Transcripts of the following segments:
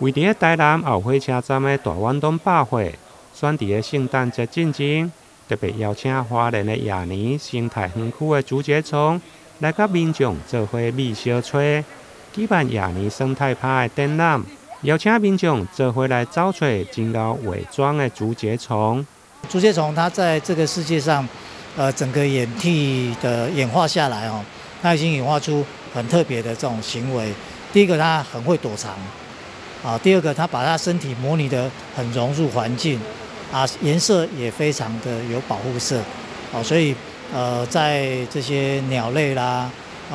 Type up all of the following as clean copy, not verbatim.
位伫台南后火车站的大湾东百货，选伫个圣诞节进前，特别邀请花莲的亚尼生态园区的竹节虫来甲民众做伙美小吹，举办亚尼生态趴的展览，邀请民众做伙来找找真够伪装的竹节虫。竹节虫它在这个世界上，整个演替的演化下来哦，它已经演化出很特别的这种行为。第一个，它很会躲藏，第二个，它把它身体模拟得很融入环境，颜色也非常的有保护色，所以在这些鸟类啦、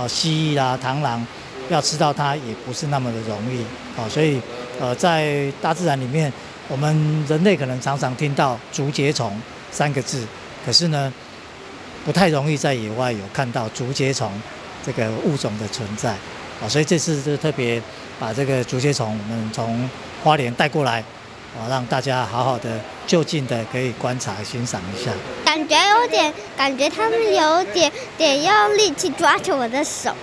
蜥蜴啦、螳螂，要吃到它也不是那么的容易，所以在大自然里面。我们人类可能常常听到竹节虫3个字，可是呢，不太容易在野外有看到竹节虫这个物种的存在，所以这次就特别把这个竹节虫我们从花莲带过来，让大家好好的就近的可以观察欣赏一下。感觉他们有点用力气抓着我的手，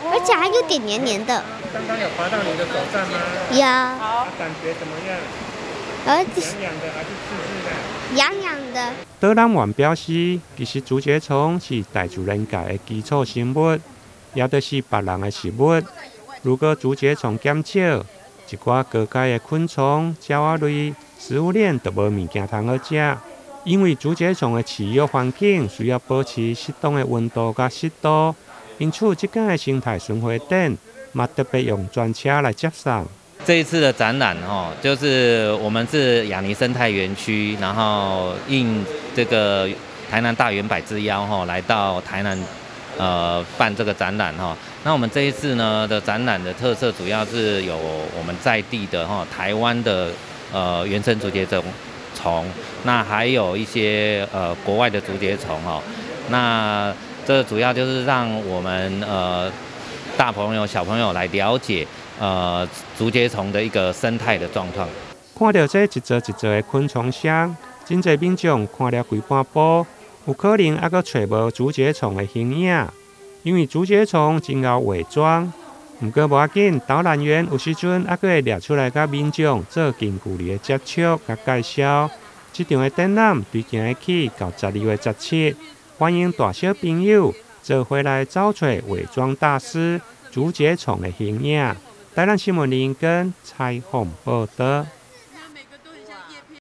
而且还有点黏黏的。刚刚有滑到你的手上吗？有。好，感觉怎么样？痒痒的还是刺刺的？痒痒的。导览员表示，其实竹节虫是大自然界的基础生物，也就是别人的食物。如果竹节虫减少，一寡高阶的昆虫、鸟仔类食物链就无物件通好食。因为竹节虫的饲育环境需要保持适当的温度甲湿度，因此这间的生态巡回展嘛特别用专车来接送。这一次的展览就是我们是亚尼生态园区，然后应这个台南大圆柏之邀来到台南办这个展览那我们这一次呢的展览的特色主要是有我们在地的台湾的原生竹节虫，那还有一些国外的竹节虫那这主要就是让我们大朋友小朋友来了解。竹节虫的一个生态的状况。看到这一座一座的昆虫箱，真侪民众看了规半部，有可能还阁找无竹节虫的形影，因为竹节虫真够伪装。不过无要紧，导览员有时阵还阁会掠出来，甲民众做近距离的接触甲介绍。这场的展览对今日起到12月17，欢迎大小朋友做伙来找找伪装大师竹节虫的形影。台南新闻林跟采访报道。